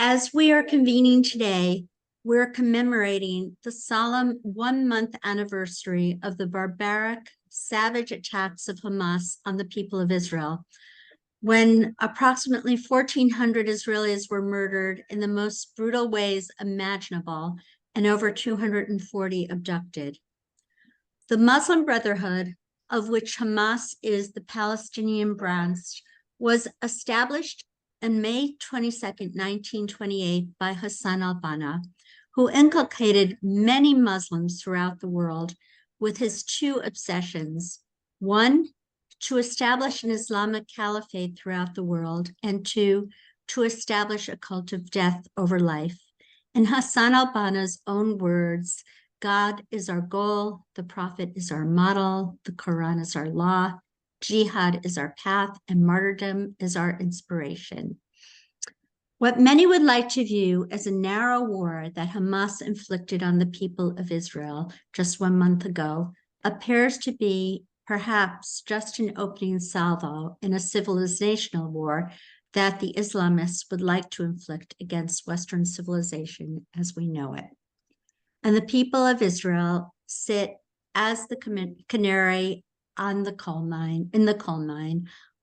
As we are convening today, we're commemorating the solemn 1-month anniversary of the barbaric, savage attacks of Hamas on the people of Israel, when approximately 1,400 Israelis were murdered in the most brutal ways imaginable and over 240 abducted. The Muslim Brotherhood, of which Hamas is the Palestinian branch, was established on May 22, 1928 by Hassan al-Banna, who inculcated many Muslims throughout the world with his two obsessions: one, to establish an Islamic caliphate throughout the world, and two, to establish a cult of death over life. In Hassan al-Banna's own words, God is our goal, the Prophet is our model, the Quran is our law, jihad is our path, and martyrdom is our inspiration. What many would like to view as a narrow war that Hamas inflicted on the people of Israel just 1 month ago appears to be perhaps just an opening salvo in a civilizational war that the Islamists would like to inflict against Western civilization as we know it. And the people of Israel sit as the canary on the coal mine,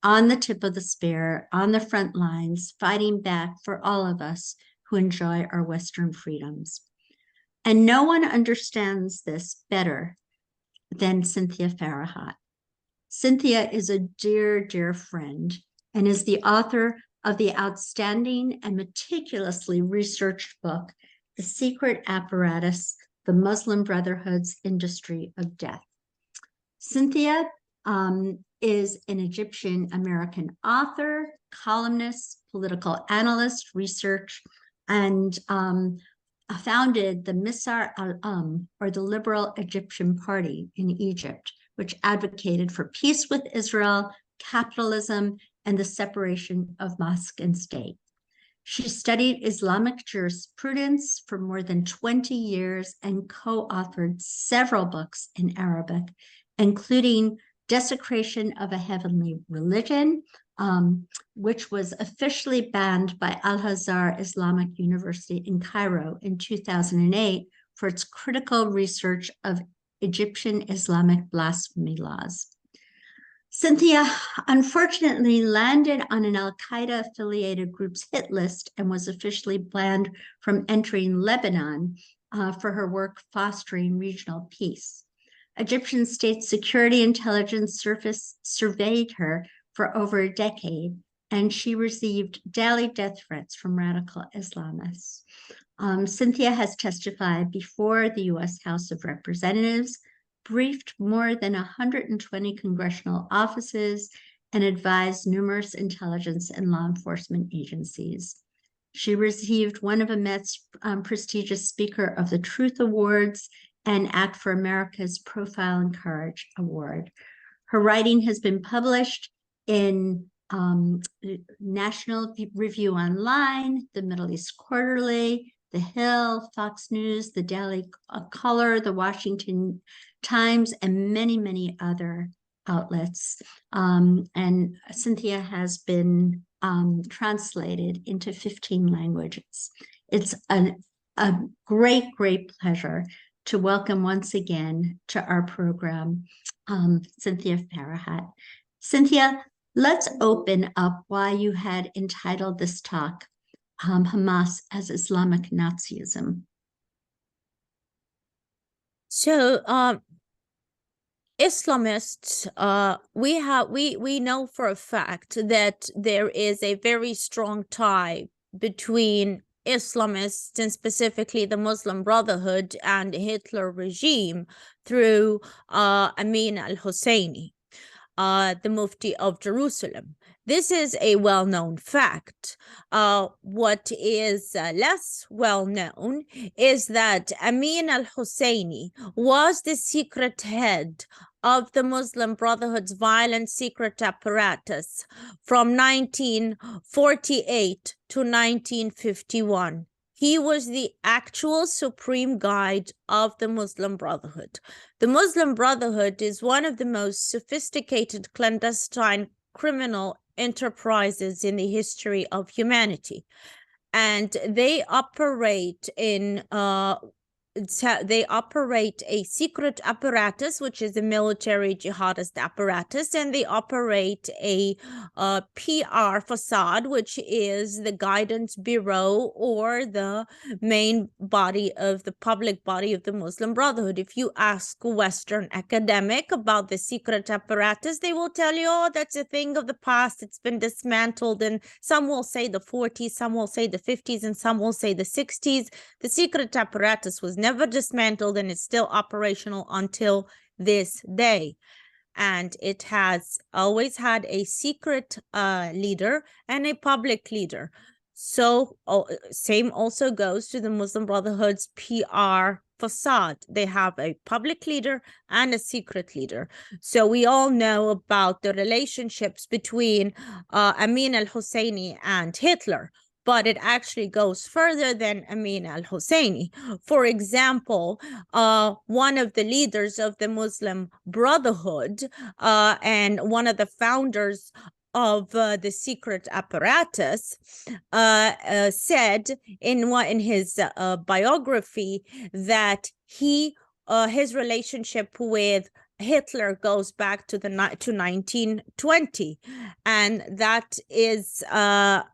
on the tip of the spear, on the front lines, fighting back for all of us who enjoy our Western freedoms. And no one understands this better than Cynthia Farahat. Cynthia is a dear, dear friend and is the author of the outstanding and meticulously researched book, The Secret Apparatus, the Muslim Brotherhood's Industry of Death. Cynthia is an Egyptian-American author, columnist, political analyst, research, and founded the Misar al-Um, or the Liberal Egyptian Party in Egypt, which advocated for peace with Israel, capitalism, and the separation of mosque and state. She studied Islamic jurisprudence for more than 20 years and co-authored several books in Arabic, including Desecration of a Heavenly Religion, which was officially banned by Al-Azhar Islamic University in Cairo in 2008 for its critical research of Egyptian Islamic blasphemy laws. Cynthia unfortunately landed on an Al-Qaeda-affiliated group's hit list and was officially banned from entering Lebanon for her work fostering regional peace. Egyptian State Security Intelligence Service surveyed her for over a decade, and she received daily death threats from radical Islamists. Cynthia has testified before the U.S. House of Representatives, briefed more than 120 congressional offices, and advised numerous intelligence and law enforcement agencies. She received one of Ahmed's prestigious Speaker of the Truth Awards and Act for America's Profile and Courage Award. Her writing has been published in National Review Online, the Middle East Quarterly, The Hill, Fox News, the Daily Caller, the Washington Times, and many, many other outlets. And Cynthia has been translated into 15 languages. It's a great, great pleasure to welcome once again to our program, Cynthia Farahat. Cynthia, let's open up why you had entitled this talk, Hamas as Islamic Nazism. So, Islamists, we know for a fact that there is a very strong tie between Islamists and specifically the Muslim Brotherhood and Hitler regime through Amin al-Husseini, the Mufti of Jerusalem. This is a well-known fact. What is less well-known is that Amin al-Husseini was the secret head of the Muslim Brotherhood's violent secret apparatus from 1948 to 1951. He was the actual supreme guide of the Muslim Brotherhood. The Muslim Brotherhood is one of the most sophisticated clandestine criminal enterprises in the history of humanity. and they operate in they operate a secret apparatus, which is a military jihadist apparatus, and they operate a PR facade, which is the guidance bureau or the main body of the public body of the Muslim Brotherhood. If you ask a Western academic about the secret apparatus, they will tell you, oh, that's a thing of the past. It's been dismantled. And some will say the 40s, some will say the 50s, and some will say the 60s. The secret apparatus was never dismantled and is still operational until this day. And it has always had a secret leader and a public leader. So same also goes to the Muslim Brotherhood's PR facade. They have a public leader and a secret leader. So we all know about the relationships between Amin al-Husseini and Hitler, but it actually goes further than Amin al-Husseini. For example, one of the leaders of the Muslim Brotherhood and one of the founders of the secret apparatus said in his biography that his relationship with Hitler goes back to 1920, and that is a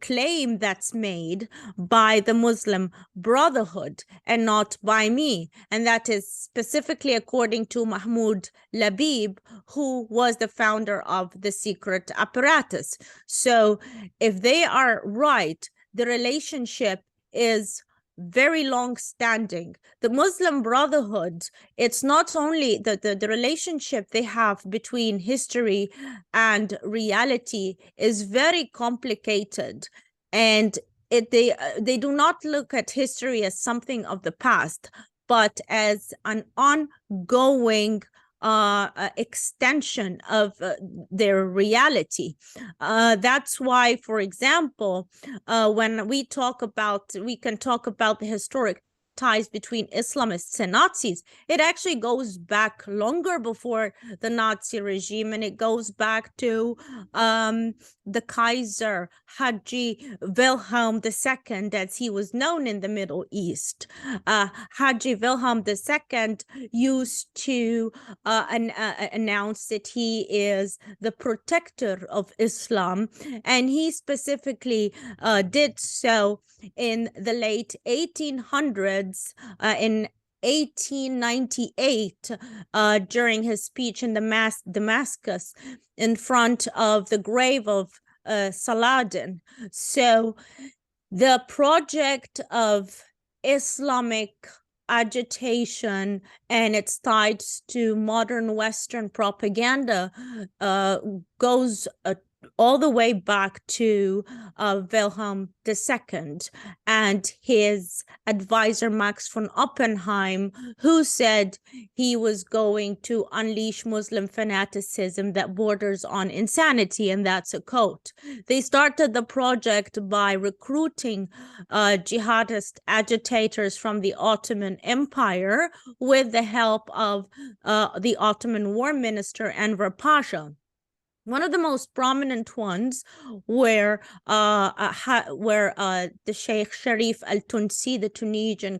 claim that's made by the Muslim Brotherhood and not by me, and that is specifically according to Mahmoud Labib, who was the founder of the secret apparatus. So if they are right, the relationship is very long-standing. The Muslim Brotherhood, it's not only the relationship they have between history and reality is very complicated, and they do not look at history as something of the past, but as an ongoing extension of their reality. That's why, for example, when we can talk about the historic ties between Islamists and Nazis, it actually goes back longer before the Nazi regime, and it goes back to the Kaiser Haji Wilhelm II, as he was known in the Middle East. Haji Wilhelm II used to announce that he is the protector of Islam, and he specifically did so in the late 1800s. In 1898, during his speech in Damascus, in front of the grave of Saladin. So the project of Islamic agitation and its ties to modern Western propaganda goes all the way back to Wilhelm II and his advisor Max von Oppenheim, who said he was going to unleash Muslim fanaticism that borders on insanity, and that's a quote. They started the project by recruiting jihadist agitators from the Ottoman Empire with the help of the Ottoman War Minister Enver Pasha. One of the most prominent ones were the Sheikh Sharif al-Tunsi, the Tunisian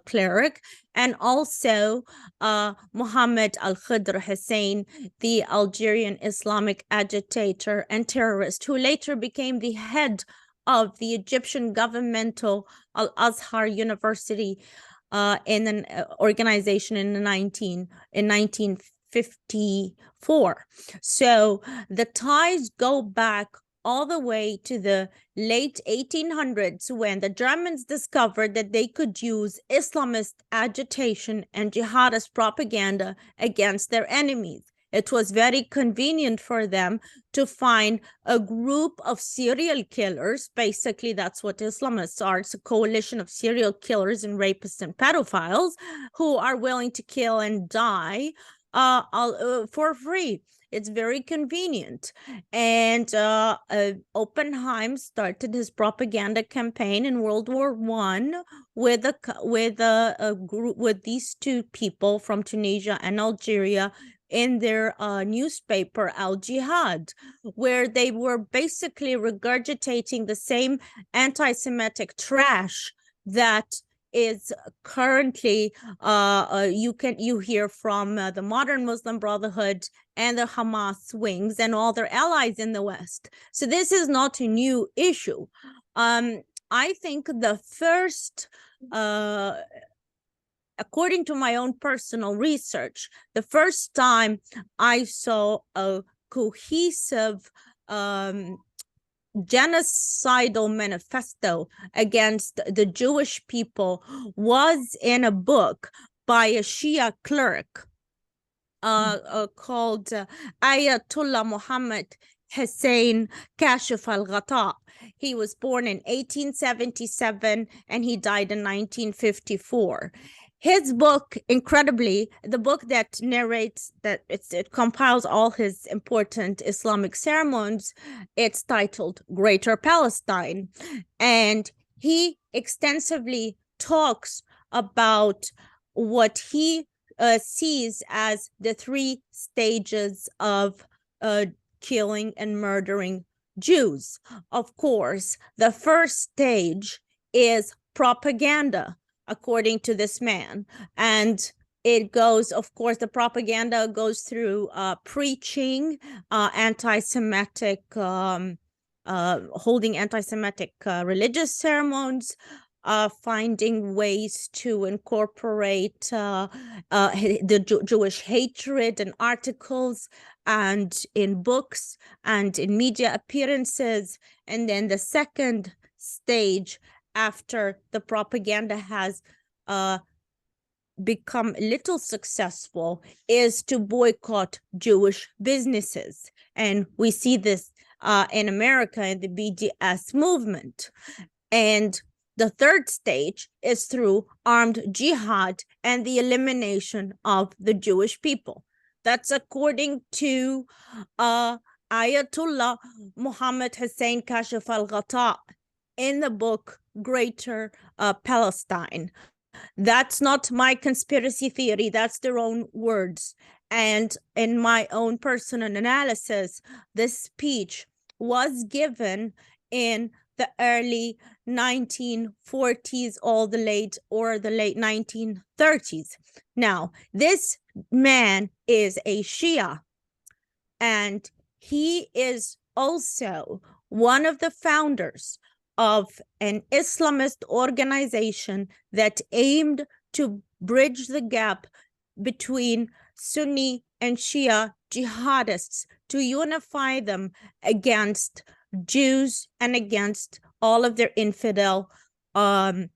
cleric, and also Mohammed al-Khidr Hussein, the Algerian Islamic agitator and terrorist, who later became the head of the Egyptian governmental Al-Azhar University in an organization in 1954. So the ties go back all the way to the late 1800s, when the Germans discovered that they could use Islamist agitation and jihadist propaganda against their enemies. It was very convenient for them to find a group of serial killers. Basically, that's what Islamists are. It's a coalition of serial killers and rapists and pedophiles who are willing to kill and die for free. It's very convenient. And Oppenheim started his propaganda campaign in World War I with a group with these two people from Tunisia and Algeria, in their newspaper, Al-Jihad, where they were basically regurgitating the same anti-Semitic trash that is currently you hear from the modern Muslim Brotherhood and the Hamas wings and all their allies in the West. So this is not a new issue. I think the first, according to my own personal research, the first time I saw a cohesive genocidal manifesto against the Jewish people was in a book by a Shia cleric called Ayatollah Muhammad Hussein Kashif al-Ghata. He was born in 1877 and he died in 1954. His book, incredibly, the book that narrates, that it compiles all his important Islamic ceremonies, it's titled Greater Palestine. And he extensively talks about what he sees as the 3 stages of killing and murdering Jews. Of course, the first stage is propaganda, according to this man. And it goes, of course, the propaganda goes through preaching anti-Semitic, holding anti-Semitic religious ceremonies, finding ways to incorporate the Jewish hatred in articles and in books and in media appearances. And then the second stage, after the propaganda has become little successful, is to boycott Jewish businesses. And we see this in America in the BDS movement. And the third stage is through armed jihad and the elimination of the Jewish people. That's according to Ayatollah Muhammad Hussein Kashif al-Ghata in the book Greater Palestine. That's not my conspiracy theory, that's their own words. And in my own personal analysis, this speech was given in the early 1940s or the late 1930s. Now, this man is a Shia, and he is also one of the founders of an Islamist organization that aimed to bridge the gap between Sunni and Shia jihadists, to unify them against Jews and against all of their infidel common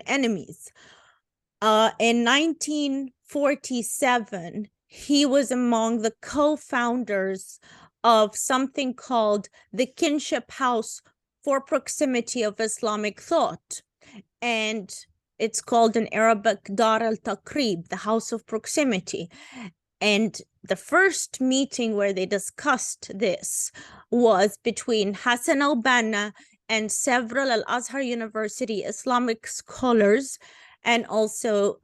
enemies. In 1947, he was among the co-founders of something called the Kinship House for Proximity of Islamic Thought. And it's called in Arabic Dar al-Taqrib, the House of Proximity. And the first meeting where they discussed this was between Hassan al-Banna and several Al-Azhar University Islamic scholars, and also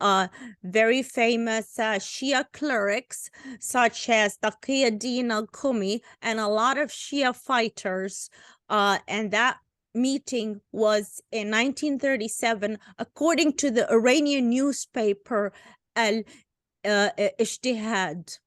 very famous Shia clerics such as Taqiyuddin al-Qumi and a lot of Shia fighters. And that meeting was in 1937, according to the Iranian newspaper Al-Ijtihad.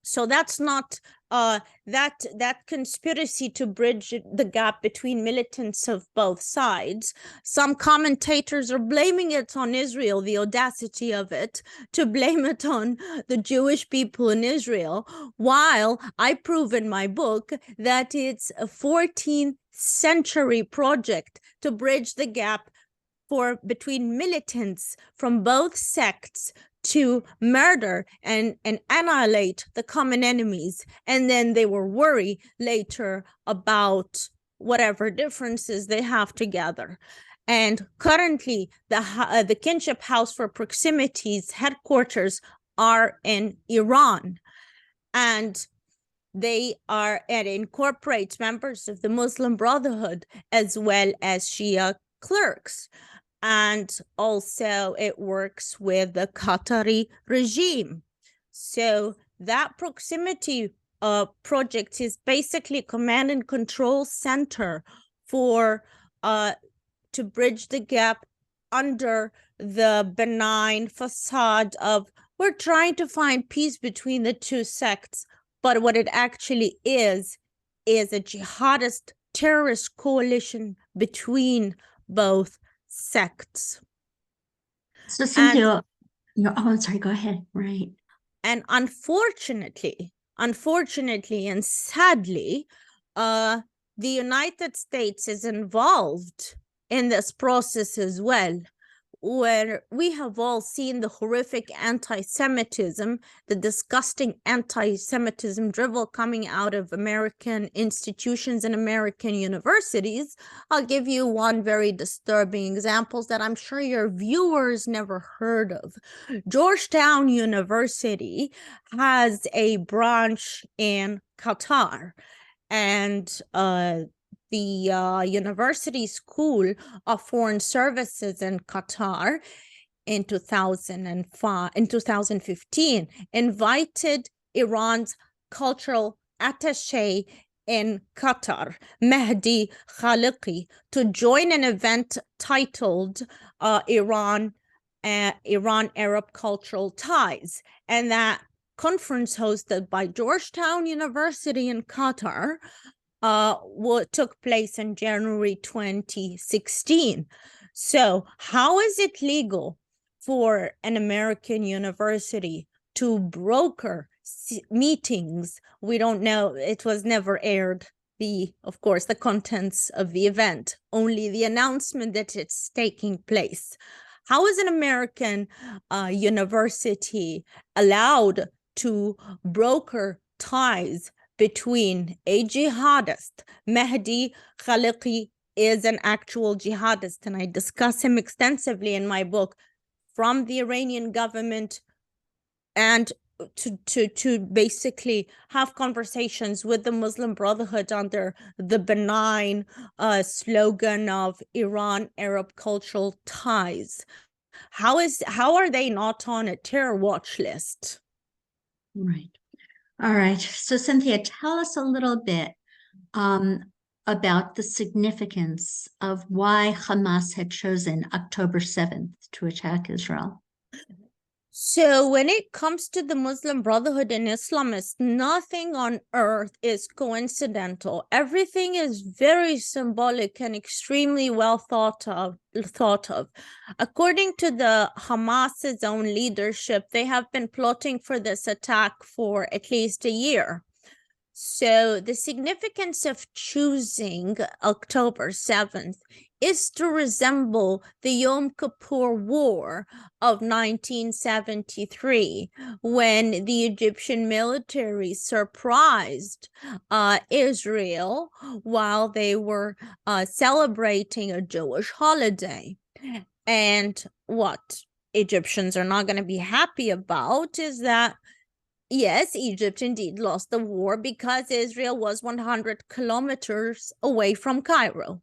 So that's not that conspiracy to bridge the gap between militants of both sides. Some commentators are blaming it on Israel, the audacity of it, to blame it on the Jewish people in Israel, while I prove in my book that it's a 14th century project to bridge the gap between militants from both sects to murder and annihilate the common enemies. And then they were worried later about whatever differences they have together. And currently, the Kinship House for Proximity's headquarters are in Iran. And it incorporates members of the Muslim Brotherhood as well as Shia clerics. And also it works with the Qatari regime. So that proximity project is basically command and control center for to bridge the gap under the benign facade of we're trying to find peace between the two sects, but what it actually is a jihadist terrorist coalition between both sects. So Cynthia, I'm sorry, go ahead. Right. And unfortunately and sadly, the United States is involved in this process as well, where we have all seen the horrific anti-Semitism, the disgusting anti-Semitism drivel coming out of American institutions and American universities. I'll give you one very disturbing example that I'm sure your viewers never heard of. Georgetown University has a branch in Qatar, and the University School of Foreign Services in Qatar in 2015 invited Iran's cultural attaché in Qatar, Mehdi Khaliqi, to join an event titled Iran Arab Cultural Ties. And that conference hosted by Georgetown University in Qatar what took place in January 2016. So how is it legal for an American university to broker meetings? We don't know. It was never aired, of course, the contents of the event, only the announcement that it's taking place. How is an American university allowed to broker ties between a jihadist? Mehdi Khaliqi is an actual jihadist, and I discuss him extensively in my book, from the Iranian government, and to basically have conversations with the Muslim Brotherhood under the benign slogan of Iran Arab cultural ties. How are they not on a terror watch list? Right. All right. So Cynthia, tell us a little bit about the significance of why Hamas had chosen October 7th to attack Israel. So when it comes to the Muslim Brotherhood and Islamists, nothing on earth is coincidental. Everything is very symbolic and extremely well thought of. According to the Hamas's own leadership, they have been plotting for this attack for at least a year. So the significance of choosing October 7th is to resemble the Yom Kippur War of 1973, when the Egyptian military surprised Israel while they were celebrating a Jewish holiday. And what Egyptians are not going to be happy about is that, yes, Egypt indeed lost the war because Israel was 100 kilometers away from Cairo.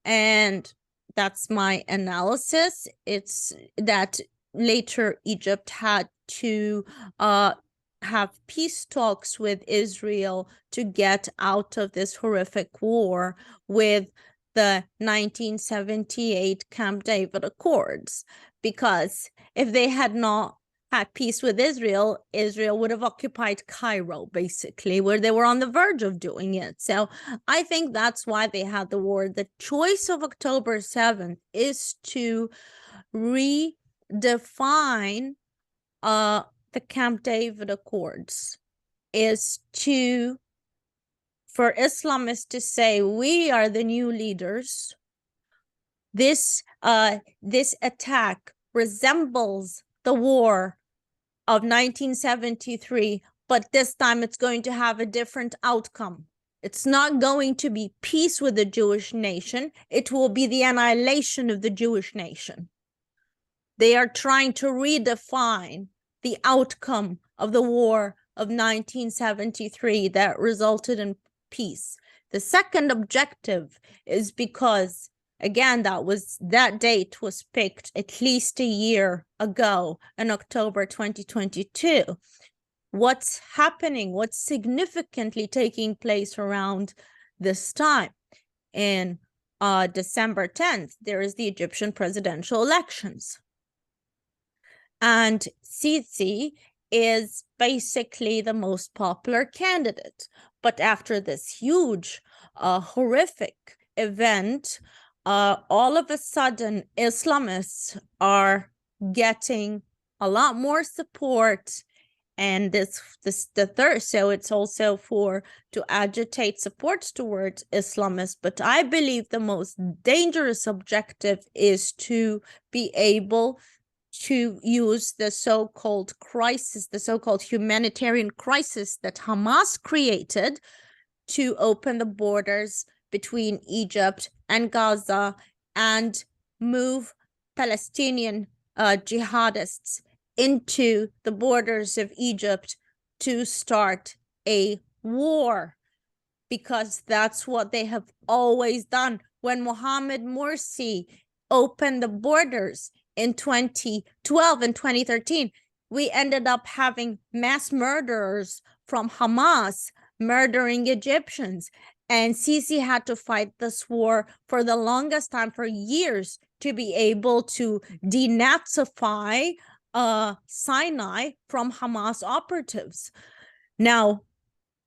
And that's my analysis. It's that later Egypt had to have peace talks with Israel to get out of this horrific war with the 1978 Camp David Accords. Because if they had not had peace with Israel, Israel would have occupied Cairo, basically, where they were on the verge of doing it. So I think that's why they had the war. The choice of October 7th is to redefine the Camp David Accords, is for Islamists to say, we are the new leaders. This attack resembles the war of 1973, but this time it's going to have a different outcome. It's not going to be peace with the Jewish nation. It will be the annihilation of the Jewish nation. They are trying to redefine the outcome of the war of 1973 that resulted in peace. The second objective is because, again, that date was picked at least a year ago in October 2022. what's happening, what's significantly taking place around this time. In December 10th, there is the Egyptian presidential elections. And Sisi is basically the most popular candidate. But after this huge, horrific event, all of a sudden, Islamists are getting a lot more support. And the third, so it's also to agitate support towards Islamists. But I believe the most dangerous objective is to be able to use the so-called crisis, the so-called humanitarian crisis that Hamas created, to open the borders between Egypt and Gaza and move Palestinian jihadists into the borders of Egypt to start a war, because that's what they have always done. When Mohammed Morsi opened the borders in 2012 and 2013, we ended up having mass murderers from Hamas murdering Egyptians. And Sisi had to fight this war for the longest time, for years, to be able to denazify Sinai from Hamas operatives. Now,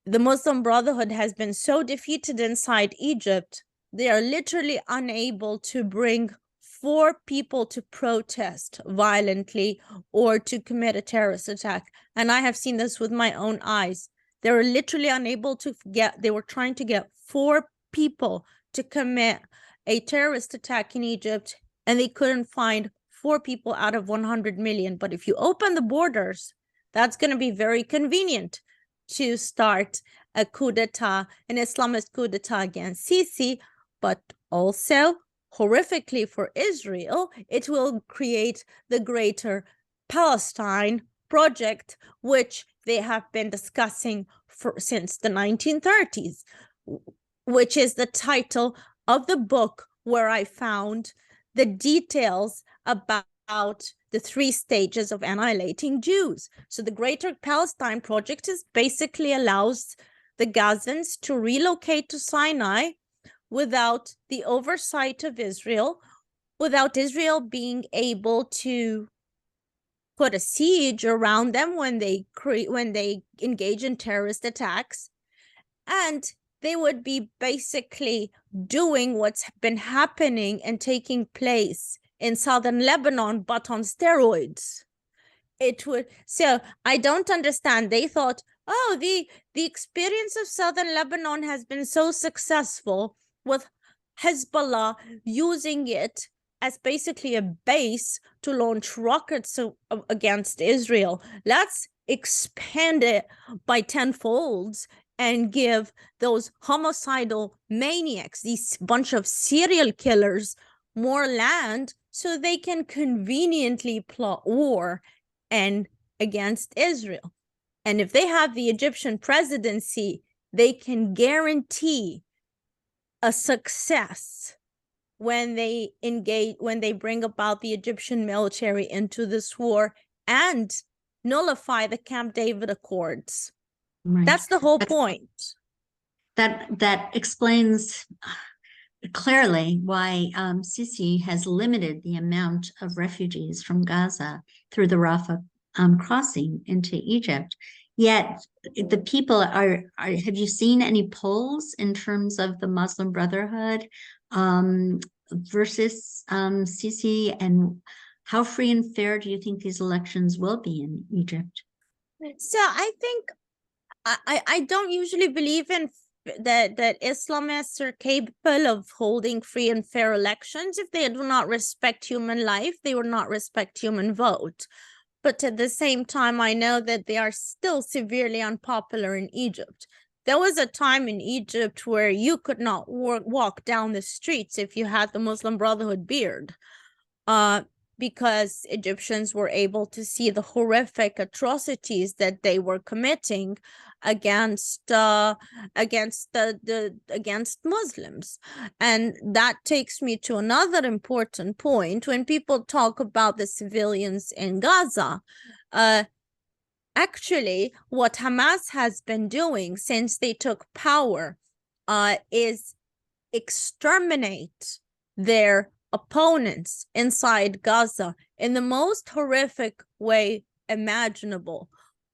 the Muslim Brotherhood has been so defeated inside Egypt, they are literally unable to bring 4 people to protest violently or to commit a terrorist attack. And I have seen this with my own eyes. They were literally unable to they were trying to get 4 people to commit a terrorist attack in Egypt, and they couldn't find 4 people out of 100 million. But if you open the borders, that's going to be very convenient to start a coup d'etat, an Islamist coup d'etat against Sisi. But also, horrifically for Israel, it will create the Greater Palestine project, which they have been discussing since the 1930s, which is the title of the book where I found the details about the 3 stages of annihilating Jews. So the Greater Palestine project is basically allows the Gazans to relocate to Sinai without the oversight of Israel, without Israel being able to put a siege around them when they engage in terrorist attacks. And they would be basically doing what's been happening and taking place in southern Lebanon, but on steroids. So I don't understand. They thought, oh, the experience of southern Lebanon has been so successful with Hezbollah using it as basically a base to launch rockets against Israel. Let's expand it by 10-folds and give those homicidal maniacs, these bunch of serial killers, more land so they can conveniently plot war and against Israel. And if they have the Egyptian presidency, they can guarantee a success when they bring about the Egyptian military into this war and nullify the Camp David Accords. Right. That's the whole point. That explains clearly why Sisi has limited the amount of refugees from Gaza through the Rafah crossing into Egypt. Yet the people are have you seen any polls in terms of the Muslim Brotherhood versus Sisi, and how free and fair do you think these elections will be in Egypt? So I think I don't usually believe in that Islamists are capable of holding free and fair elections. If they do not respect human life, they will not respect human vote. But at the same time, I know that they are still severely unpopular in Egypt. There was a time in Egypt where you could not walk down the streets if you had the Muslim Brotherhood beard, because Egyptians were able to see the horrific atrocities that they were committing against Muslims. And that takes me to another important point. When people talk about the civilians in Gaza, Actually, what Hamas has been doing since they took power is exterminate their opponents inside Gaza in the most horrific way imaginable.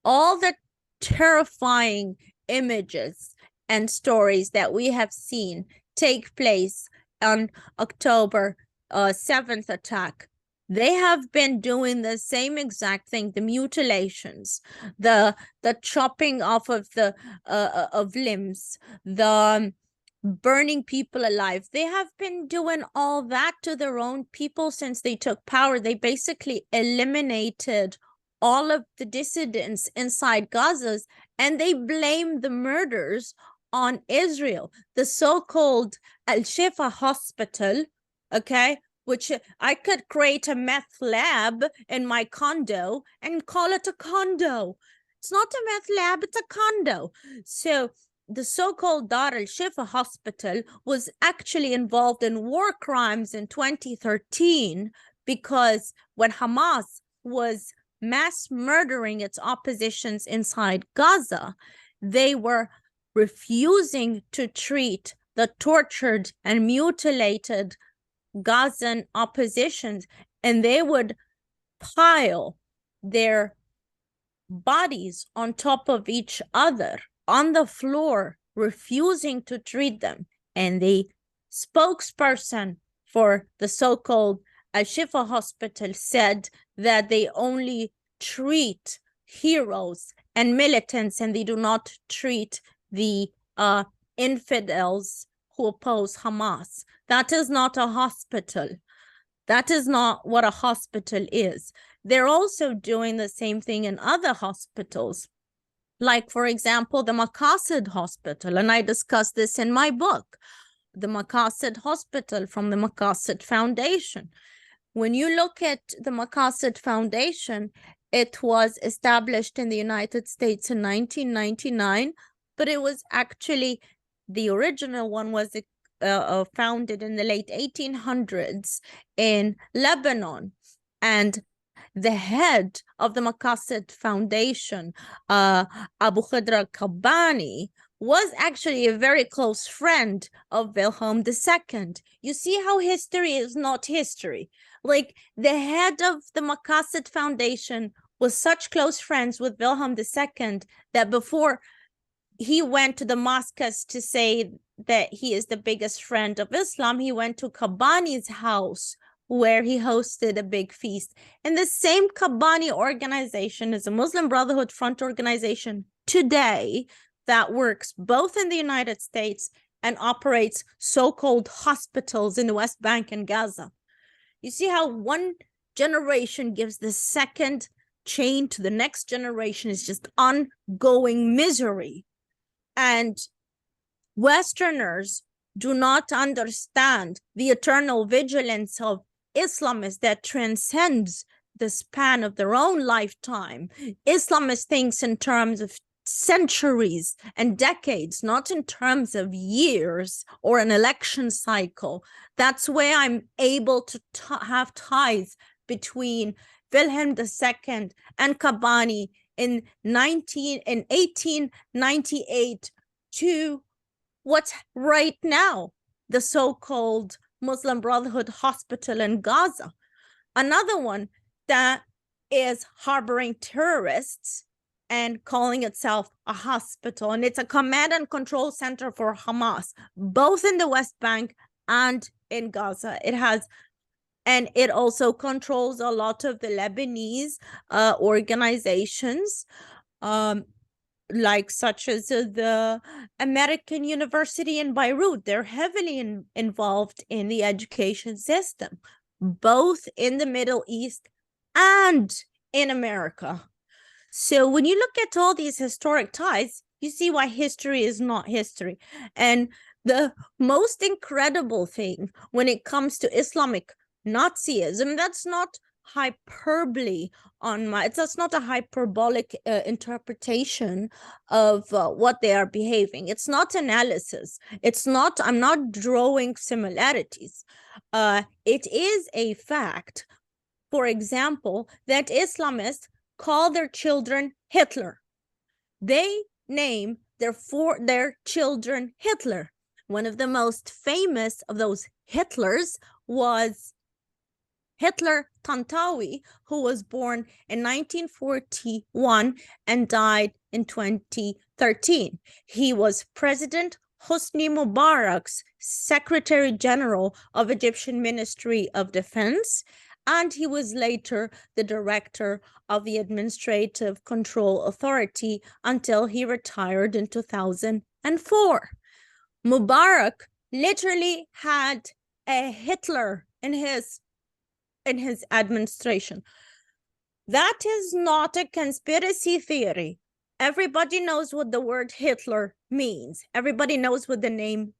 All the terrifying images and stories that we have seen take place on October 7th attack, they have been doing the same exact thing, the mutilations, the chopping off of the of limbs, the burning people alive. They have been doing all that to their own people since they took power. They basically eliminated all of the dissidents inside Gaza, and they blame the murders on Israel. The so-called Al-Shifa hospital, okay, which I could create a meth lab in my condo and call it a condo. It's not a meth lab, it's a condo. So the so-called Dar al-Shifa hospital was actually involved in war crimes in 2013 because when Hamas was mass murdering its oppositions inside Gaza, they were refusing to treat the tortured and mutilated Gazan oppositions, and they would pile their bodies on top of each other on the floor, refusing to treat them. And the spokesperson for the so-called Al-Shifa hospital said that they only treat heroes and militants, and they do not treat the infidels who oppose Hamas. That is not a hospital. That is not what a hospital is. They're also doing the same thing in other hospitals. Like, for example, the Maqasid Hospital, and I discussed this in my book, the Maqasid Hospital from the Maqasid Foundation. When you look at the Maqasid Foundation, it was established in the United States in 1999, but it was actually, the original one was founded in the late 1800s in Lebanon. And the head of the Maqasid Foundation, Abu Khidr al-Kabbani, was actually a very close friend of Wilhelm II. You see how history is not history. Like, the head of the Maqasid Foundation was such close friends with Wilhelm II that before he went to the mosque to say that he is the biggest friend of Islam, he went to Kabbani's house where he hosted a big feast. And the same Kabbani organization is a Muslim Brotherhood front organization today that works both in the United States and operates so-called hospitals in the West Bank and Gaza. You see how one generation gives the second chain to the next generation is just ongoing misery. And Westerners do not understand the eternal vigilance of Islamists that transcends the span of their own lifetime. Islamist thinks in terms of centuries and decades, not in terms of years or an election cycle. That's where I'm able to have ties between Wilhelm II and Kabbani in 1898 to what's right now, the so-called Muslim Brotherhood hospital in Gaza. Another one that is harboring terrorists and calling itself a hospital, and it's a command and control center for Hamas, both in the West Bank and in Gaza. And it also controls a lot of the Lebanese organizations, like such as the American University in Beirut. They're heavily involved in the education system, both in the Middle East and in America. So when you look at all these historic ties, you see why history is not history. And the most incredible thing when it comes to Islamic-Nazism, that's not hyperbole that's not a hyperbolic interpretation of what they are behaving. It's not analysis. I'm not drawing similarities. It is a fact, for example, that Islamists call their children Hitler. They name their children Hitler. One of the most famous of those Hitlers was Hitler Tantawi, who was born in 1941 and died in 2013. He was President Hosni Mubarak's Secretary General of Egyptian Ministry of Defense, and he was later the director of the Administrative Control Authority until he retired in 2004. Mubarak literally had a Hitler in his administration. That is not a conspiracy theory. Everybody knows what the word Hitler means. Everybody knows what the name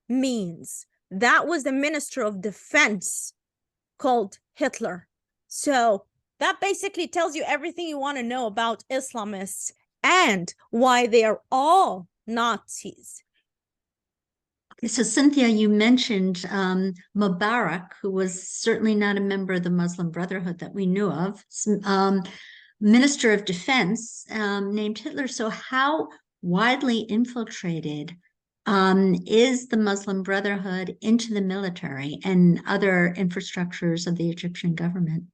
means. That was the Minister of Defense called Hitler. So that basically tells you everything you want to know about Islamists and why they are all Nazis. So Cynthia, you mentioned Mubarak, who was certainly not a member of the Muslim Brotherhood that we knew of, Minister of Defense named Hitler. So how widely infiltrated is the Muslim Brotherhood into the military and other infrastructures of the Egyptian government?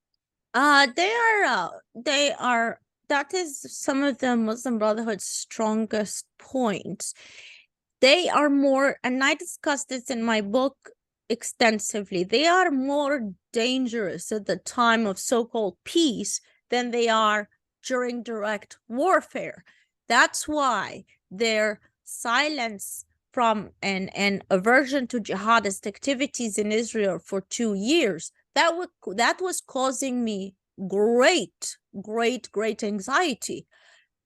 That is some of the Muslim Brotherhood's strongest points. They are more, and I discussed this in my book extensively, they are more dangerous at the time of so-called peace than they are during direct warfare. That's why their silence from an aversion to jihadist activities in Israel for 2 years, that was causing me great anxiety,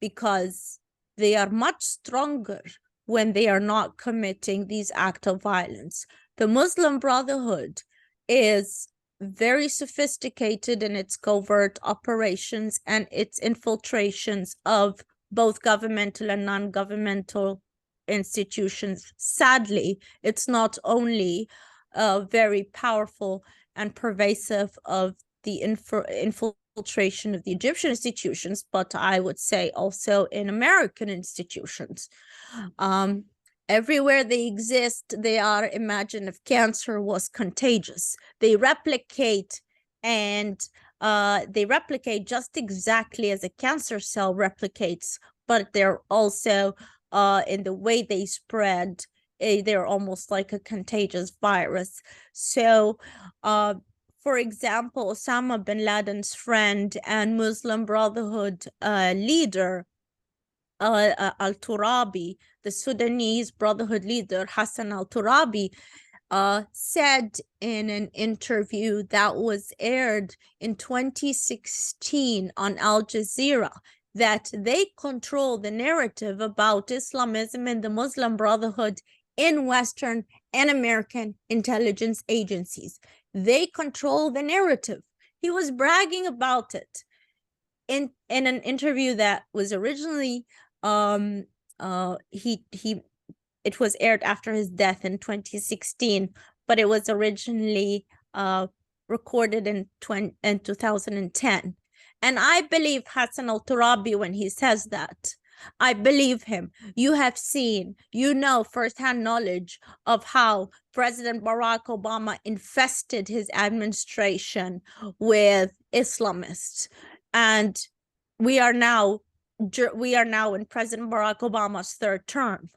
because they are much stronger when they are not committing these acts of violence. The Muslim Brotherhood is very sophisticated in its covert operations and its infiltrations of both governmental and non-governmental institutions. Sadly, it's not only very powerful and pervasive of the infiltration of the Egyptian institutions, but I would say also in American institutions. Everywhere they exist, they are imagined if cancer was contagious. They replicate, and they replicate just exactly as a cancer cell replicates, but they're also in the way they spread, they're almost like a contagious virus. So for example, Osama bin Laden's friend and Muslim Brotherhood leader, Al-Turabi, the Sudanese Brotherhood leader, Hassan Al-Turabi, said in an interview that was aired in 2016 on Al Jazeera that they control the narrative about Islamism and the Muslim Brotherhood in Western and American intelligence agencies. They control the narrative. He was bragging about it in an interview that was originally it was aired after his death in 2016, but it was originally recorded in 2010. And I believe Hassan Al-Turabi when he says that. I believe him. You have seen, firsthand knowledge of how President Barack Obama infested his administration with Islamists. And we are now in President Barack Obama's third term,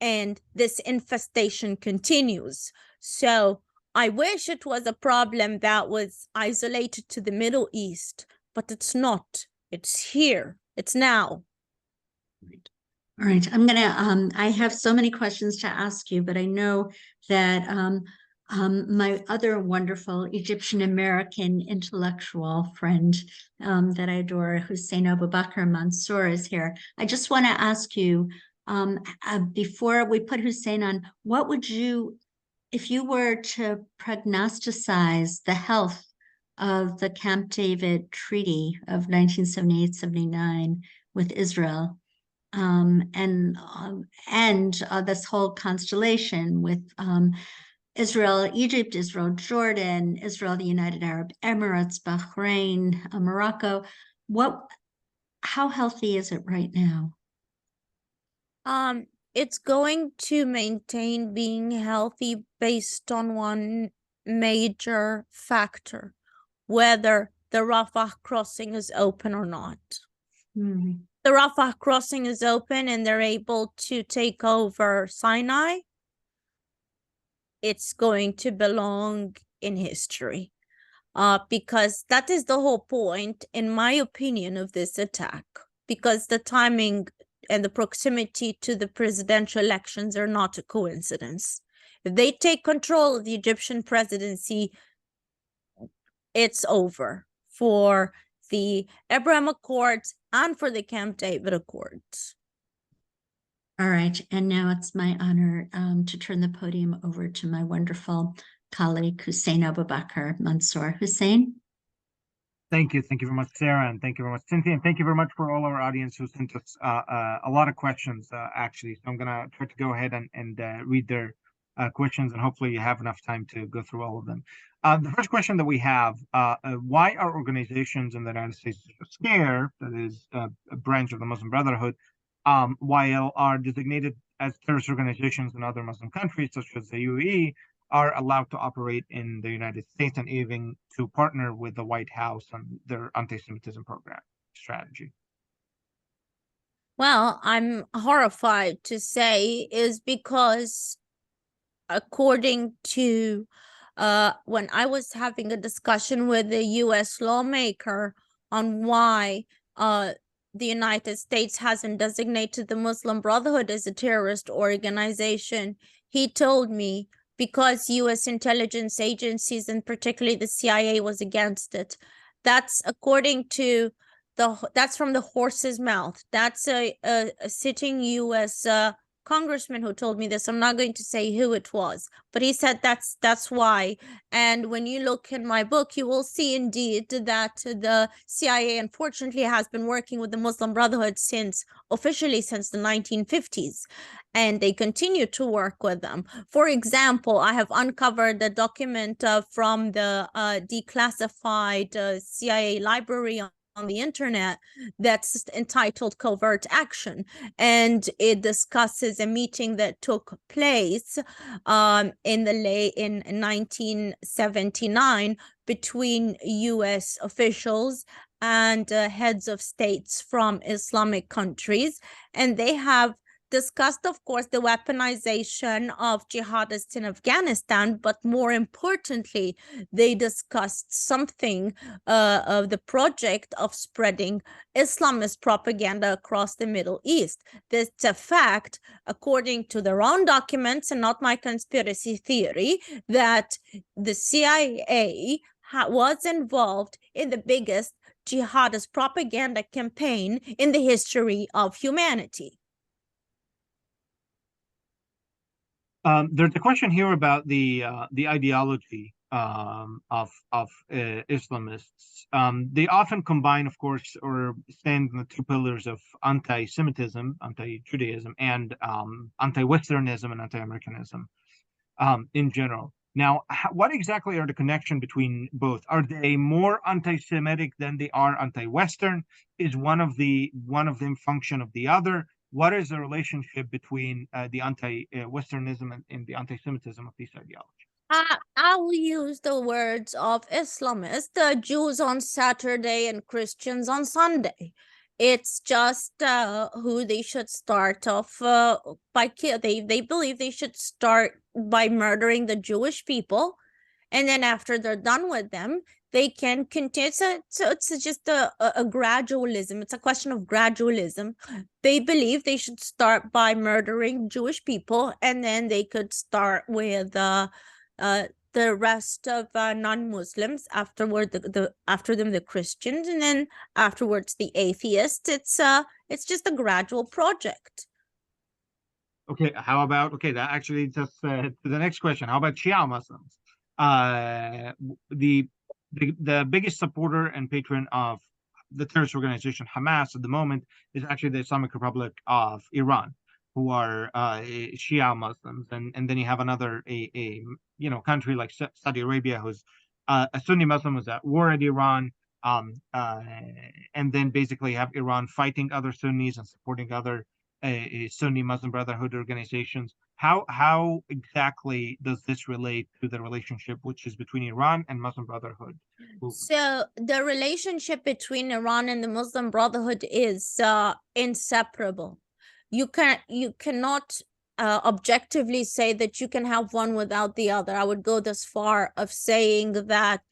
and this infestation continues. So I wish it was a problem that was isolated to the Middle East, but it's not. It's here. It's now. All right. I'm gonna. I have so many questions to ask you, but I know that my other wonderful Egyptian American intellectual friend that I adore, Hussein Abubakar Mansour, is here. I just want to ask you, before we put Hussein on, what would you, if you were to prognostize the health of the Camp David Treaty of 1978-79 with Israel, and this whole constellation with Israel, Egypt, Israel, Jordan, Israel, the United Arab Emirates, Bahrain, Morocco, what how healthy is it right now? It's going to maintain being healthy based on one major factor, whether the Rafah crossing is open or not. Hmm. The Rafah crossing is open and they're able to take over Sinai. It's going to belong in history. Because that is the whole point, in my opinion, of this attack, because the timing and the proximity to the presidential elections are not a coincidence. If they take control of the Egyptian presidency, it's over for the Abraham Accords and for the Camp David Accords. All right, and now it's my honor to turn the podium over to my wonderful colleague, Hussein Abubakar Mansour. Hussein? Thank you. Thank you very much, Sarah, and thank you very much, Cynthia, and thank you very much for all our audience who sent us a lot of questions, actually. So I'm going to try to go ahead and read their questions, and hopefully you have enough time to go through all of them. The first question that we have, why are organizations in the United States scared, that is a branch of the Muslim Brotherhood, while are designated as terrorist organizations in other Muslim countries, such as the UAE, are allowed to operate in the United States and even to partner with the White House on their anti-Semitism program strategy? Well, I'm horrified to say is because according to when I was having a discussion with a US lawmaker on why the United States hasn't designated the Muslim Brotherhood as a terrorist organization, he told me because US intelligence agencies, and particularly the CIA, was against it. That's according to that's from the horse's mouth. That's a sitting US congressman who told me this. I'm not going to say who it was, but he said that's why. And when you look in my book, you will see indeed that the CIA unfortunately has been working with the Muslim Brotherhood officially since the 1950s, and they continue to work with them. For example, I have uncovered a document from the declassified CIA library on the internet that's entitled Covert Action, and it discusses a meeting that took place in 1979 between US officials and heads of states from Islamic countries, and they have discussed, of course, the weaponization of jihadists in Afghanistan, but more importantly, they discussed something of the project of spreading Islamist propaganda across the Middle East. That's a fact, according to their own documents and not my conspiracy theory, that the CIA was involved in the biggest jihadist propaganda campaign in the history of humanity. There's a question here about the ideology of Islamists. They often combine, of course, or stand on the two pillars of anti-Semitism, anti-Judaism, and anti-Westernism and anti-Americanism in general. Now, what exactly are the connection between both? Are they more anti-Semitic than they are anti-Western? Is one of them function of the other? What is the relationship between the anti-Westernism and the anti-Semitism of these ideologies? I'll use the words of Islamists, Jews on Saturday and Christians on Sunday. It's just who they should start off by kill. They believe they should start by murdering the Jewish people, and then after they're done with them, they can continue. So it's just a gradualism. It's a question of gradualism. They believe they should start by murdering Jewish people, and then they could start with the rest of non-Muslims, afterward after them the Christians, and then afterwards the atheists. It's just a gradual project. Okay, how about that actually just to the next question. How about Shia Muslims? The biggest supporter and patron of the terrorist organization Hamas at the moment is actually the Islamic Republic of Iran, who are Shia Muslims, and then you have another country like Saudi Arabia, who's a Sunni Muslim, who's at war at Iran, and then basically have Iran fighting other Sunnis and supporting other Sunni Muslim Brotherhood organizations. How exactly does this relate to the relationship which is between Iran and Muslim Brotherhood? So the relationship between Iran and the Muslim Brotherhood is inseparable. You cannot objectively say that you can have one without the other. I would go this far of saying that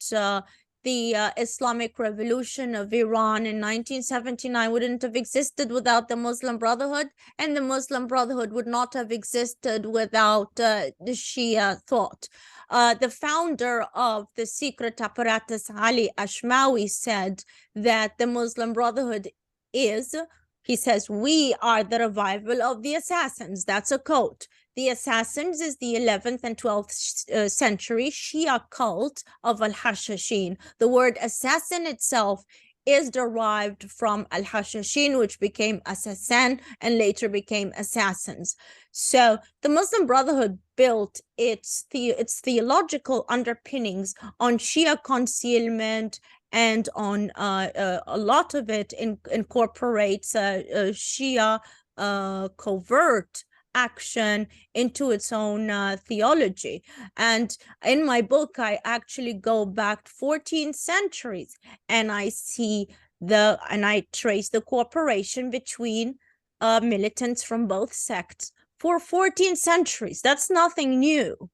the Islamic Revolution of Iran in 1979 wouldn't have existed without the Muslim Brotherhood, and the Muslim Brotherhood would not have existed without the Shia thought. The founder of the Secret Apparatus, Ali Ashmawi, said that the Muslim Brotherhood is, he says, we are the revival of the assassins. That's a quote. The assassins is the 11th and 12th century Shia cult of al-Hashashin. The word assassin itself is derived from al-Hashashin, which became assassin and later became assassins. So the Muslim Brotherhood built its theological underpinnings on Shia concealment, and on a lot of it incorporates Shia covert action into its own theology. And in my book, I actually go back 14 centuries and I see and I trace the cooperation between militants from both sects for 14 centuries. That's nothing new.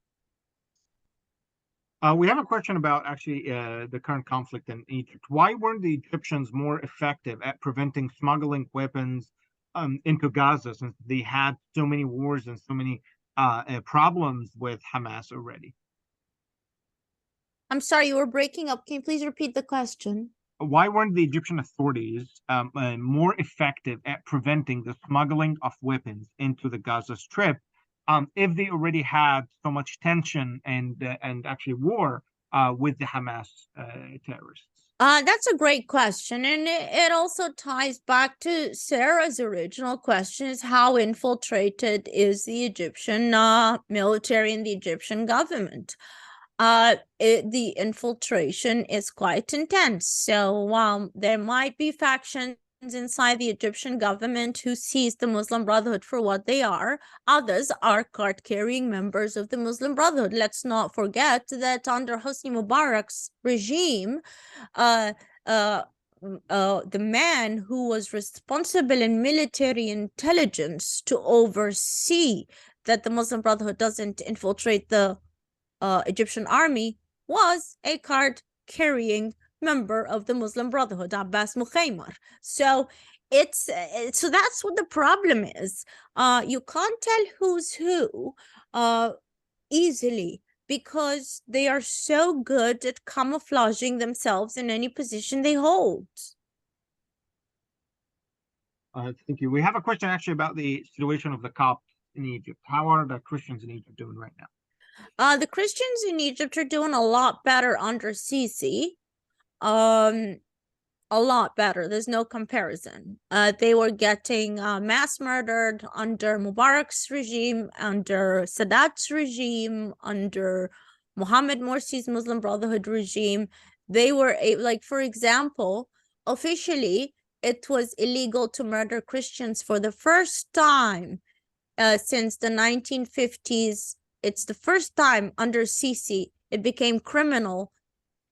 We have a question about actually the current conflict in Egypt. Why weren't the Egyptians more effective at preventing smuggling weapons into Gaza, since they had so many wars and so many problems with Hamas already? I'm sorry, you were breaking up. Can you please repeat the question? Why weren't the Egyptian authorities more effective at preventing the smuggling of weapons into the Gaza Strip if they already had so much tension and actually war with the Hamas terrorists? That's a great question, and it also ties back to Sarah's original question: is how infiltrated is the Egyptian military and the Egyptian government? The infiltration is quite intense. So there might be factions inside the Egyptian government who sees the Muslim Brotherhood for what they are. Others are card-carrying members of the Muslim Brotherhood. Let's not forget that under Hosni Mubarak's regime, the man who was responsible in military intelligence to oversee that the Muslim Brotherhood doesn't infiltrate the Egyptian army was a card-carrying member of the Muslim Brotherhood, Abbas Mukhaymar. So so that's what the problem is. You can't tell who's who easily, because they are so good at camouflaging themselves in any position they hold. Thank you. We have a question actually about the situation of the Copts in Egypt. How are the Christians in Egypt doing right now? The Christians in Egypt are doing a lot better under Sisi. A lot better. There's no comparison. They were getting mass murdered under Mubarak's regime, under Sadat's regime, under Mohammed Morsi's Muslim Brotherhood regime. They were, like, for example, officially, it was illegal to murder Christians for the first time since the 1950s. It's the first time under Sisi it became criminal,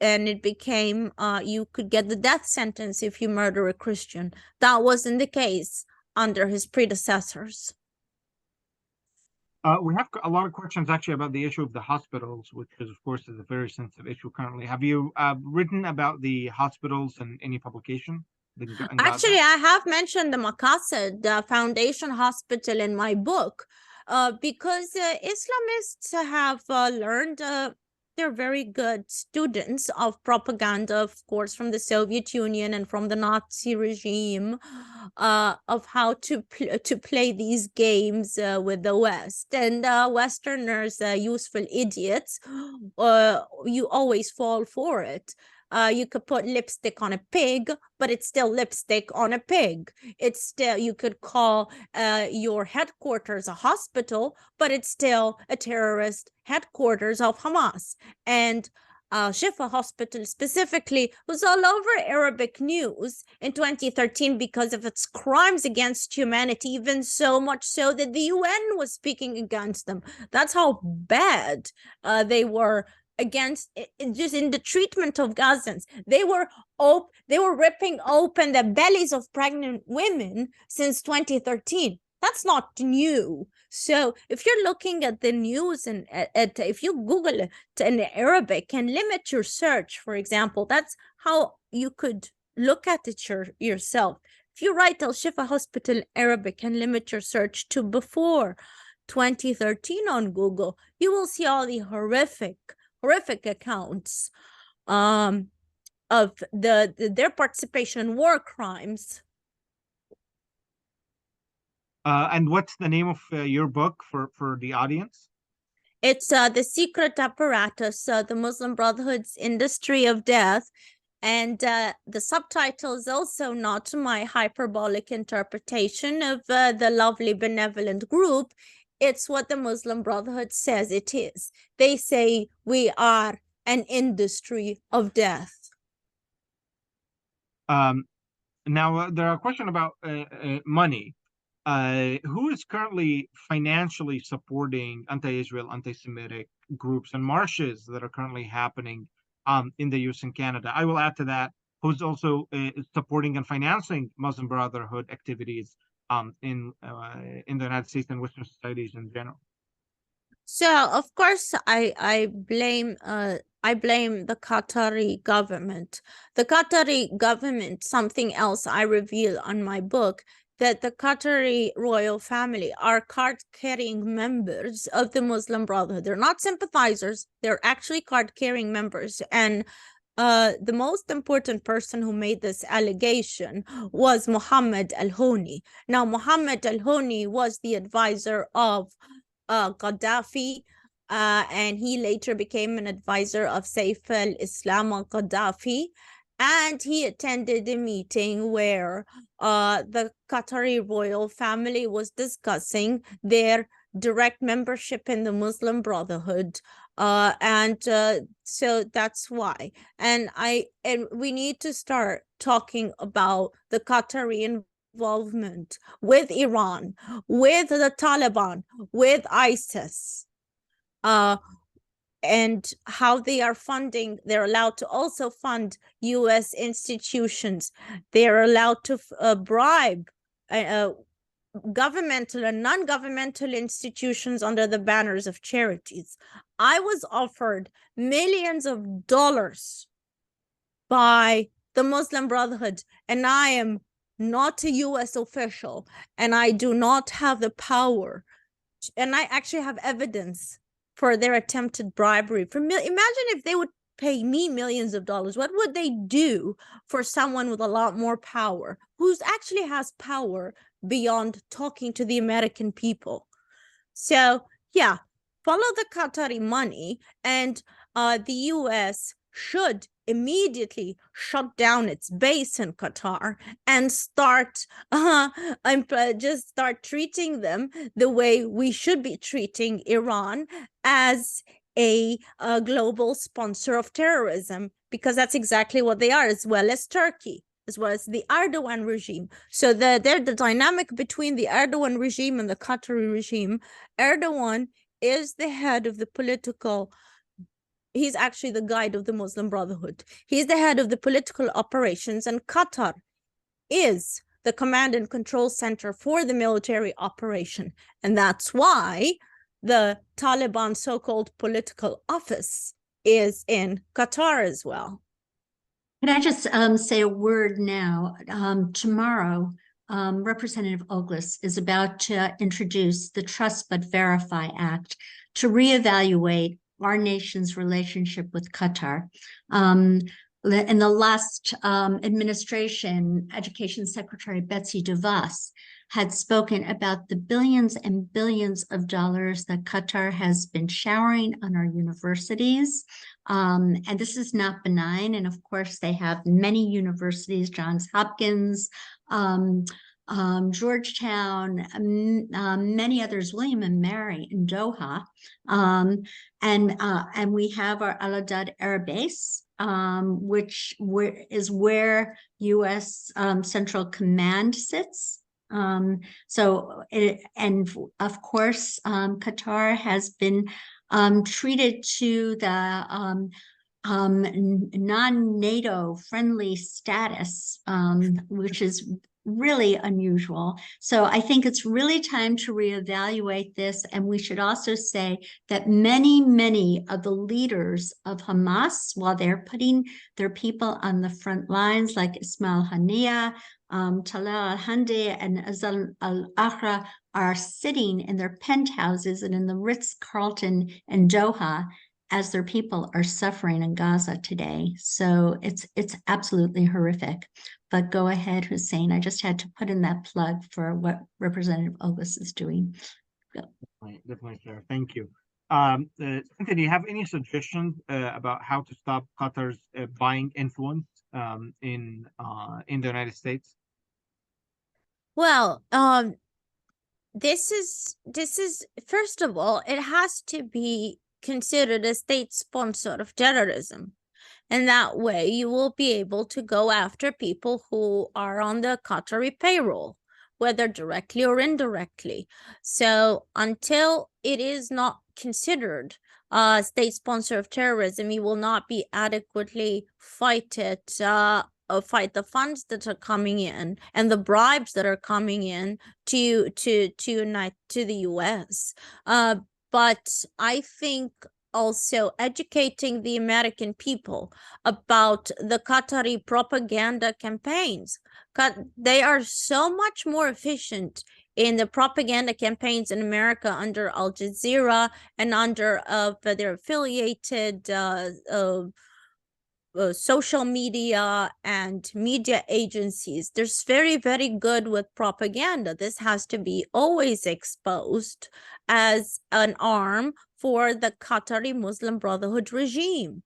and it became you could get the death sentence if you murder a Christian. That wasn't the case under his predecessors. We have a lot of questions actually about the issue of the hospitals, which is, of course, is a very sensitive issue currently. Have you written about the hospitals in any publication? Actually, I have mentioned the Maqasid, the Foundation Hospital, in my book, because Islamists have learned they're very good students of propaganda, of course, from the Soviet Union and from the Nazi regime, of how to play these games with the West. And Westerners, useful idiots, you always fall for it. You could put lipstick on a pig, but it's still lipstick on a pig. It's still, you could call your headquarters a hospital, but it's still a terrorist headquarters of Hamas. And Al-Shifa Hospital specifically was all over Arabic news in 2013 because of its crimes against humanity, even so much so that the UN was speaking against them. That's how bad they were against just in the treatment of Gazans. They were ripping open the bellies of pregnant women since 2013. That's not new. So if you're looking at the news and if you Google it in Arabic and limit your search, for example, that's how you could look at it yourself. If you write Al-Shifa Hospital Arabic and limit your search to before 2013 on Google, you will see all the horrific accounts of their participation in war crimes. And what's the name of your book for the audience? It's The Secret Apparatus, the Muslim Brotherhood's Industry of Death. And the subtitle is also not my hyperbolic interpretation of the lovely benevolent group. It's what the Muslim Brotherhood says it is. They say we are an industry of death. Now, there are a question about money. Who is currently financially supporting anti-Israel, anti-Semitic groups and marches that are currently happening in the US and Canada? I will add to that, who's also supporting and financing Muslim Brotherhood activities in the United States and Western societies in general. So, of course, I blame the Qatari government. The Qatari government, something else I reveal on my book, that the Qatari royal family are card-carrying members of the Muslim Brotherhood. They're not sympathizers. They're actually card-carrying members. And the most important person who made this allegation was Mohammed Al-Honi. Now, Mohammed Al-Honi was the advisor of Gaddafi, and he later became an advisor of Saif al-Islam al-Gaddafi. And he attended a meeting where the Qatari royal family was discussing their direct membership in the Muslim Brotherhood. So that's why. And we need to start talking about the Qatari involvement with Iran, with the Taliban, with ISIS. And how they are funding, they're allowed to also fund U.S. institutions. They're allowed to bribe governmental and non-governmental institutions under the banners of charities. I was offered millions of dollars by the Muslim Brotherhood, and I am not a U.S. official, and I do not have the power, and I actually have evidence for their attempted bribery. Imagine if they would pay me millions of dollars. What would they do for someone with a lot more power, who's actually has power beyond talking to the American people? So yeah, follow the Qatari money, and the US should immediately shut down its base in Qatar and just start treating them the way we should be treating Iran, as a global sponsor of terrorism, because that's exactly what they are, as well as Turkey, as well as the Erdogan regime. So the dynamic between the Erdogan regime and the Qatari regime, Erdogan is the head of the political, he's actually the guide of the Muslim Brotherhood. He's the head of the political operations, and Qatar is the command and control center for the military operation. And that's why the Taliban so-called political office is in Qatar as well. Could I just say a word now? Tomorrow, Representative Ogles is about to introduce the Trust But Verify Act to reevaluate our nation's relationship with Qatar. In the last administration, Education Secretary Betsy DeVos had spoken about the billions and billions of dollars that Qatar has been showering on our universities. And this is not benign. And of course, they have many universities, Johns Hopkins, Georgetown, many others, William and Mary in Doha. And we have our Al-Azhar Air Base, which is where U.S. Central Command sits. And of course, Qatar has been treated to the non-NATO friendly status, which is really unusual. So I think it's really time to reevaluate this. And we should also say that many of the leaders of Hamas, while they're putting their people on the front lines, like Ismail Haniyeh, Talal al-Handi, and Azal al-Akhra, are sitting in their penthouses and in the Ritz-Carlton in Doha as their people are suffering in Gaza today. So it's absolutely horrific. But go ahead, Hussein. I just had to put in that plug for what Representative Ogus is doing. Go. Definitely, Sarah. Thank you. Cynthia, do you have any suggestions about how to stop Qatar's buying influence in the United States? Well, this is first of all, it has to be considered a state sponsor of terrorism. And that way you will be able to go after people who are on the Qatari payroll, whether directly or indirectly. So until it is not considered a state sponsor of terrorism, you will not be adequately fight the funds that are coming in and the bribes that are coming in to the US. But I think also educating the American people about the Qatari propaganda campaigns. They are so much more efficient in the propaganda campaigns in America under Al Jazeera and under their affiliated social media and media agencies. They're very good with propaganda. This has to be always exposed as an arm for the Qatari Muslim Brotherhood regime.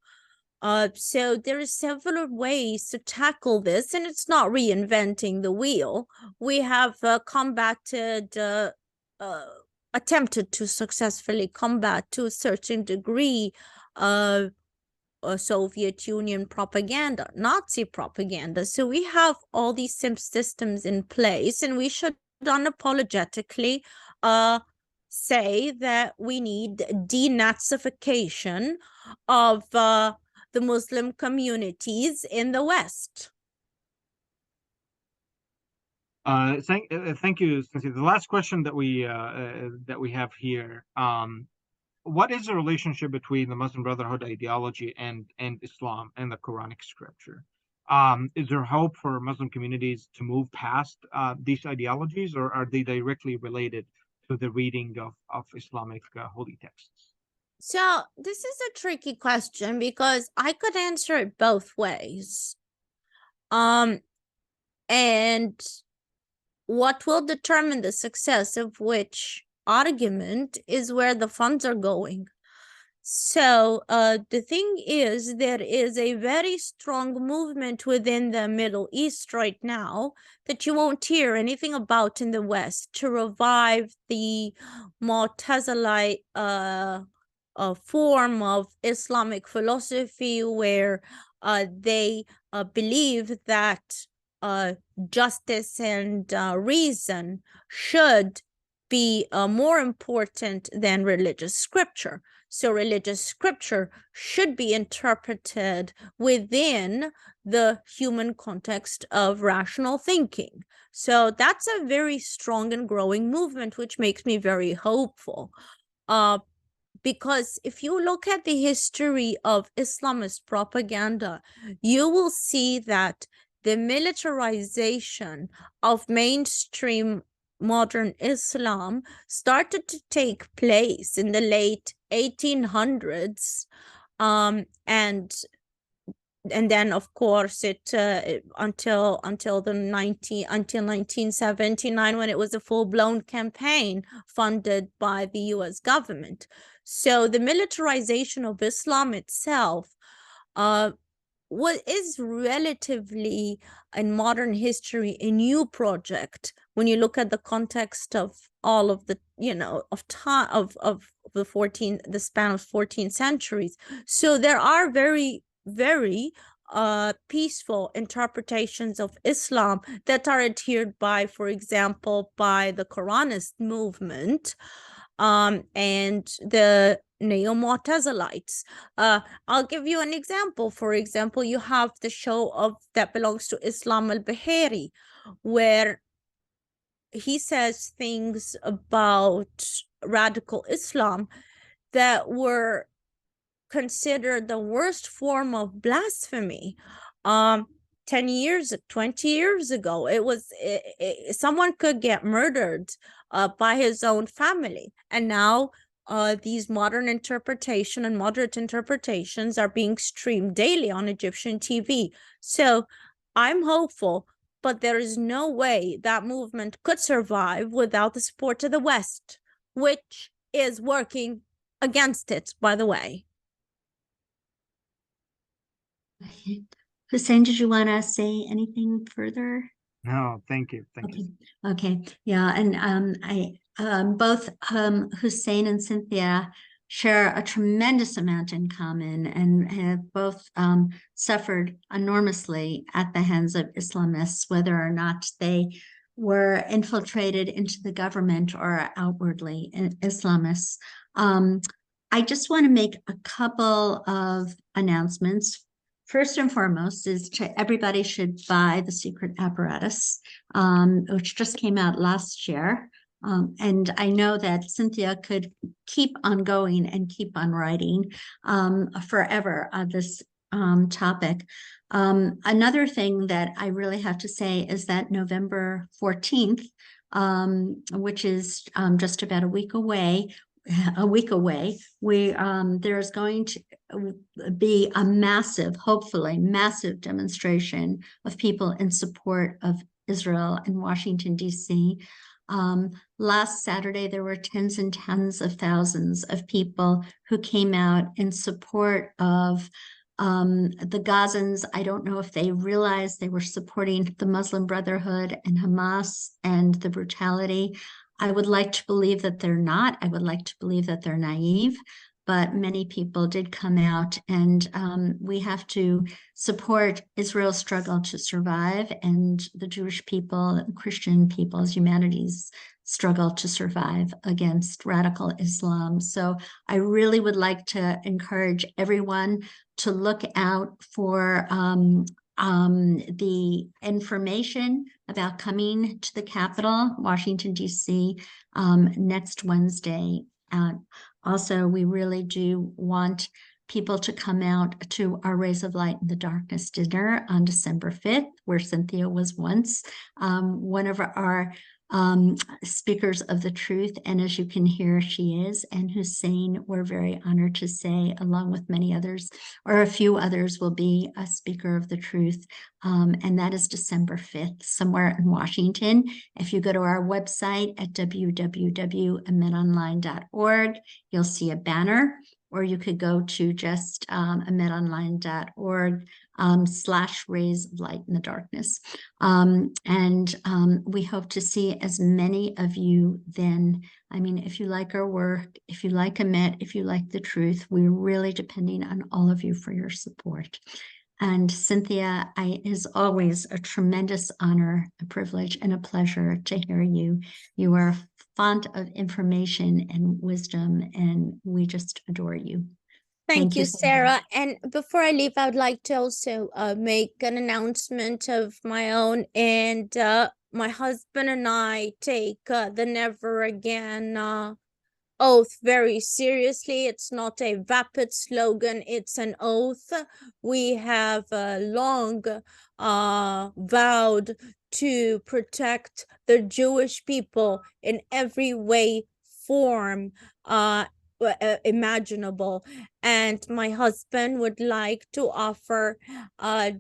So there are several ways to tackle this, and it's not reinventing the wheel. We have attempted to successfully combat to a certain degree Soviet Union propaganda, Nazi propaganda. So we have all these systems in place, and we should unapologetically say that we need denazification of the Muslim communities in the West. Thank you, Cynthia. The last question that we have here. What is the relationship between the Muslim Brotherhood ideology and Islam and the Quranic scripture? Is there hope for Muslim communities to move past these ideologies, or are they directly related to the reading of Islamic holy texts? So this is a tricky question because I could answer it both ways. And what will determine the success of which argument is where the funds are going. So the thing is, there is a very strong movement within the Middle East right now that you won't hear anything about in the West to revive the Mu'tazilite form of Islamic philosophy, where they believe that justice and reason should be more important than religious scripture. So religious scripture should be interpreted within the human context of rational thinking. So that's a very strong and growing movement, which makes me very hopeful. Because if you look at the history of Islamist propaganda, you will see that the militarization of mainstream modern Islam started to take place in the late 1800s, and then of course it until 1979, when it was a full-blown campaign funded by the US government. So the militarization of Islam itself what is relatively in modern history a new project when you look at the context of all of the, you know, of time of the span of 14 centuries. So there are very peaceful interpretations of Islam that are adhered by, for example, by the Quranist movement, and the Neo-Mu'tazilites. I'll give you an example. For example, you have the show that belongs to Islam al-Bahari, where he says things about radical Islam that were considered the worst form of blasphemy. 10 years, 20 years ago, someone could get murdered by his own family. And now these modern interpretation and moderate interpretations are being streamed daily on Egyptian TV. So I'm hopeful, but there is no way that movement could survive without the support of the West, which is working against it, by the way. Hussein, did you want to say anything further? No, thank you. Thank you. Okay. Yeah. And both Hussein and Cynthia share a tremendous amount in common and have both suffered enormously at the hands of Islamists, whether or not they were infiltrated into the government or outwardly Islamists. I just want to make a couple of announcements. First and foremost is everybody should buy The Secret Apparatus, which just came out last year. And I know that Cynthia could keep on going and keep on writing forever on this topic. Another thing that I really have to say is that November 14th, which is just about a week away, there's going to be a massive, hopefully massive demonstration of people in support of Israel in Washington, D.C. Last Saturday, there were tens and tens of thousands of people who came out in support of the Gazans. I don't know if they realized they were supporting the Muslim Brotherhood and Hamas and the brutality. I would like to believe that they're not. I would like to believe that they're naive, but many people did come out, and we have to support Israel's struggle to survive and the Jewish people, Christian people's, humanity's struggle to survive against radical Islam. So I really would like to encourage everyone to look out for the information about coming to the Capitol, Washington, D.C., next Wednesday. Also, we really do want people to come out to our Rays of Light in the Darkness dinner on December 5th, where Cynthia was once one of our speakers of the truth. And as you can hear, she is. And Hussein, we're very honored to say, along with many others, or a few others, will be a speaker of the truth. And that is December 5th, somewhere in Washington. If you go to our website at www.ametonline.org, you'll see a banner, or you could go to just ametonline.org /rays of light in the darkness. We hope to see as many of you then. I mean, if you like our work, if you like Amet, if you like the truth, we're really depending on all of you for your support. And Cynthia, it is always a tremendous honor, a privilege, and a pleasure to hear you. You are a font of information and wisdom, and we just adore you. Thank you, Sarah. And before I leave, I would like to also make an announcement of my own. And my husband and I take the Never Again oath very seriously. It's not a vapid slogan, it's an oath. We have long vowed to protect the Jewish people in every way, form, imaginable. And my husband would like to offer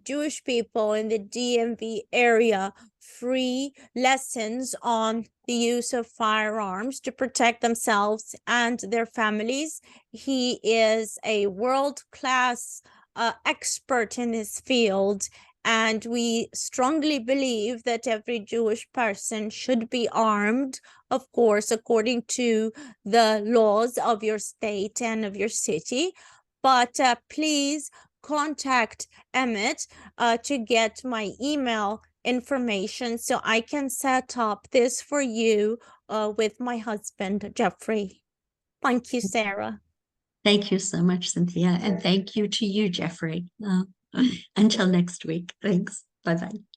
Jewish people in the DMV area free lessons on the use of firearms to protect themselves and their families. He is a world-class expert in his field, and we strongly believe that every Jewish person should be armed, of course, according to the laws of your state and of your city. But please contact Emmett to get my email information so I can set up this for you with my husband, Jeffrey. Thank you, Sarah. Thank you so much, Cynthia. And thank you to you, Jeffrey. Until next week. Thanks. Bye-bye.